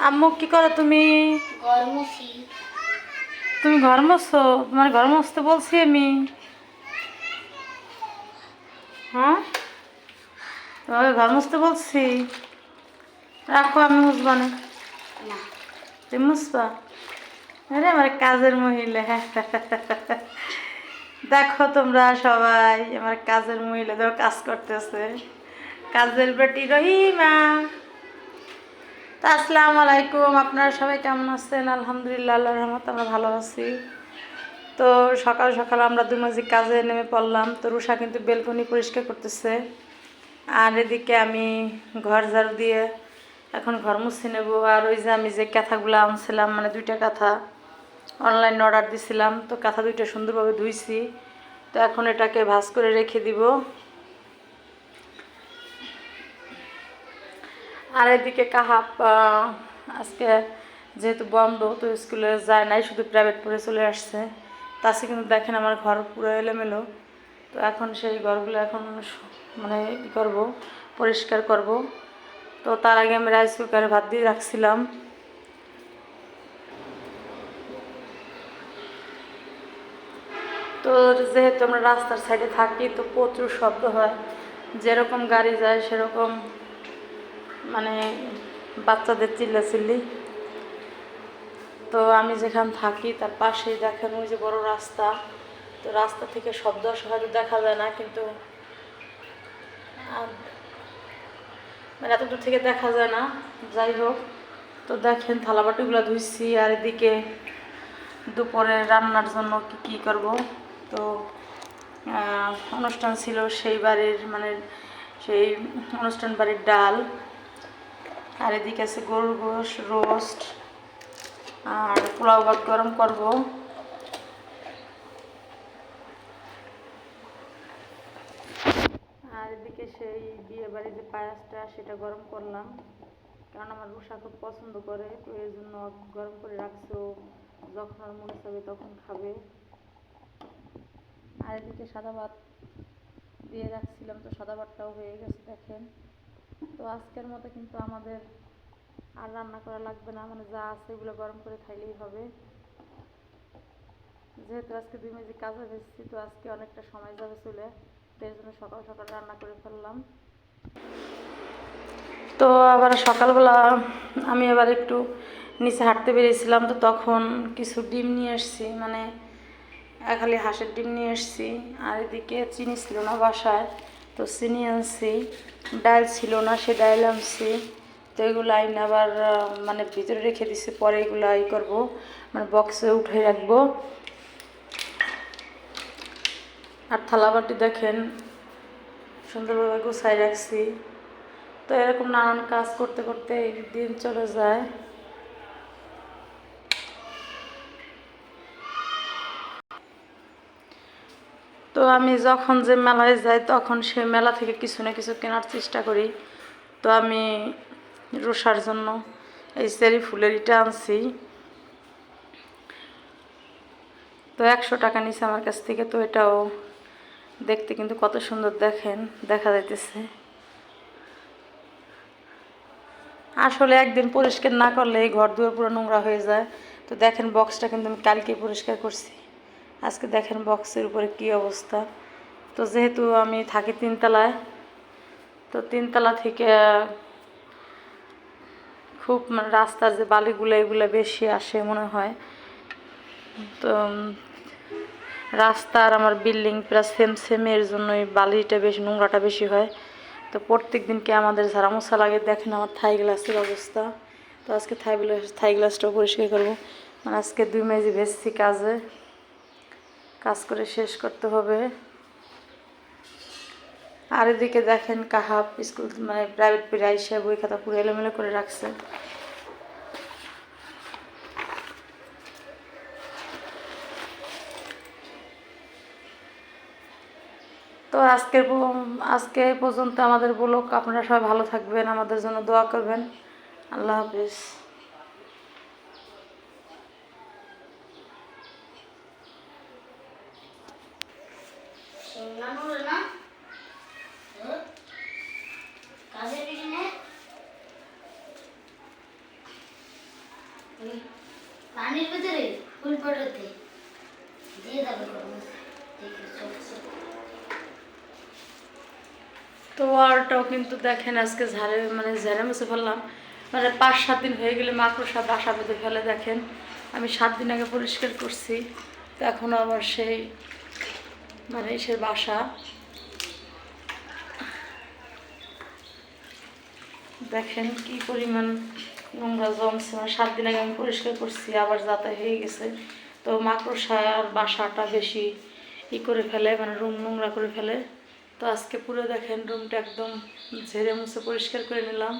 আম্মু কি করো তুমি? ঘর মুছি। তুমি ঘর মুছছো? তোমার ঘর মুছতে বলছি আমি। হ্যাঁ, তোমাকে ঘর মুছতে বলছি। রাখো, আমি মুছবা না। না, তুমি মুছবা? আরে আমার কাজের মহিলা। দেখো তোমরা সবাই আমার কাজের মহিলা দেখো কাজ করতেছে। কাজের বেটি রহিমা। তা আসসালামু আলাইকুম, আপনারা সবাই কেমন আছেন? আলহামদুলিল্লাহ, আল্লাহর রহমতে আমরা ভালো আছি। তো সকাল সকাল আমরা দুমাজি কাজে নেমে পড়লাম। তো রুষা কিন্তু বেলকনি পরিষ্কার করতেছে, আর এদিকে আমি ঘর ঝাড়ু দিয়ে এখন ঘর মুছে নেব। আর ওই যে আমি যে কাঁথাগুলো আনছিলাম, মানে 2টা কাঁথা অনলাইন অর্ডার দিছিলাম, তো কাঁথা 2টা সুন্দরভাবে ধুইছি। তো এখন এটাকে ভাঁজ করে রেখে দিব। আর এদিকে কাহাপ আজকে যেহেতু বন্ধ, তো স্কুলে যায় নাই, শুধু প্রাইভেট পড়ে চলে আসছে। তাছে কিন্তু দেখেন আমার ঘর পুরো এলোমেলো। তো এখন সেই ঘরগুলো এখন মানে ই করবো, পরিষ্কার করব। তো তার আগে আমি রাইস কুকারে ভাত দিয়ে রাখছিলাম। তো যেহেতু আমরা রাস্তার সাইডে থাকি, তো প্রচুর শব্দ হয়। যেরকম গাড়ি যায় সেরকম মানে বাচ্চাদের চিল্লাচিল্লি। তো আমি যেখানে থাকি তার পাশেই দেখেন ওই যে বড় রাস্তা। তো রাস্তা থেকে শব্দ হয়তো দেখা যায় না, কিন্তু মানে এত দূর থেকে দেখা যায় না। যাই হোক, তো দেখেন থালাবাটিগুলো ধুইছি। আর এদিকে দুপুরে রান্নার জন্য কি করব। তো অনুষ্ঠান ছিল সেই বাড়ির, মানে সেই অনুষ্ঠান বাড়ির ডাল। আর এদিকে আছে গরুর গোশ রোস্ট, আর পোলাও ভাত গরম করব। আর এদিকে সেই বিয়ে বাড়ির যে পায়েসটা সেটা গরম করলাম, কারণ আমার রুষা খুব পছন্দ করে, তো এই জন্য গরম করে রাখছো, যখন আর মনে চাবে তখন খাবে। আর এদিকে সাদা ভাত দিয়ে রাখছিলাম, তো সাদা ভাতটাও হয়ে গেছে দেখেন। তো আজকের মতো কিন্তু আমাদের আর রান্না করা লাগবে না, মানে যা আছে এগুলো গরম করে খাইলেই হবে। যেহেতু আজকে 2 মেজি কাজে বেশি, তো আজকে অনেকটা সময় যাবে চলে, তো এই জন্য সকাল সকাল রান্না করে ফেললাম। তো আবার সকালবেলা আমি আবার একটু নিচে হাঁটতে বেরিয়েছিলাম, তো তখন কিছু ডিম নিয়ে আসছি, মানে খালি হাঁসের ডিম নিয়ে আসছি। আর এদিকে চিনি ছিল না বাসায়, তো চিনি আনছি। ডাল ছিল না, সে ডাল আনছি। তো এগুলো আইন আবার মানে ভিতরে রেখে দিচ্ছি, পরে এগুলো করবো, মানে বক্সে উঠে রাখবো। আর থালাবাটি দেখেন সুন্দরভাবে গুছাই রাখছি। তো এরকম নানান কাজ করতে করতে দিন চলে যায়। তো আমি যখন যে মেলায় যাই, তখন সে মেলা থেকে কিছু না কিছু কেনার চেষ্টা করি। তো আমি রুষার জন্য এই চেরি ফুলের ইটা আনছি। তো 100 টাকা নিছে আমার কাছ থেকে। তো এটাও দেখতে কিন্তু কত সুন্দর দেখেন, দেখা যাইতেছে। আসলে একদিন পরিষ্কার না করলে এই ঘর দুয়ার পুরো নোংরা হয়ে যায়। তো দেখেন বক্সটা কিন্তু আমি কালকে পরিষ্কার করছি, আজকে দেখেন বক্সের উপরে কি অবস্থা। তো যেহেতু আমি থাকি 3 তলায়, তো 3 তলা থেকে খুব মানে রাস্তার যে বালিগুলো এগুলো বেশি আসে মনে হয়। তো রাস্তা আর আমার বিল্ডিং প্রায় সেম সেম, এর জন্য এই বালিটা বেশি, নোংরাটা বেশি হয়। তো প্রত্যেক দিনকে আমাদের ঝাড়া মোছা লাগে। দেখেন আমার থাই গ্লাসের অবস্থা। তো আজকে থাই গ্লাসটাও পরিষ্কার করবো, মানে আজকে 2 মেজি ভেজছি, কাজ করে শেষ করতে হবে। আর এদিকে দেখেন কাহাব স্কুল মানে প্রাইভেট পড়ে আইসা বই খাতা পুরো এলোমেলো করে রাখছে। তো আজকে পর্যন্ত আমাদের ব্লগ। আপনারা সবাই ভালো থাকবেন, আমাদের জন্য দোয়া করবেন। আল্লাহ হাফিজ। না কাজের ওই পানির ভিতরে ফুল পড়াতে দিয়ে দেবে গরম মশলা দেখে চল চল। তো ওয়ালটাও কিন্তু দেখেন আজকে ঝেড়ে মুছে ফেললাম, মানে 5-7 দিন হয়ে গেলে মাকড়সা বাসা বেঁধে ফেলে। দেখেন আমি 7 দিন আগে পরিষ্কার করছি, তো এখনও আবার সেই সে বাসা। দেখেন কি পরিমাণ নোংরা জমছে, 7 দিন আগে আমি পরিষ্কার করছি, আবার যাতা হয়ে গেছে। তো মাকড়সার বাসাটা বেশি করে ফেলে, রুম নোংরা করে ফেলে। তো আজকে পুরো দেখেন রুমটা একদম ঝেড়ে মুছে পরিষ্কার করে নিলাম।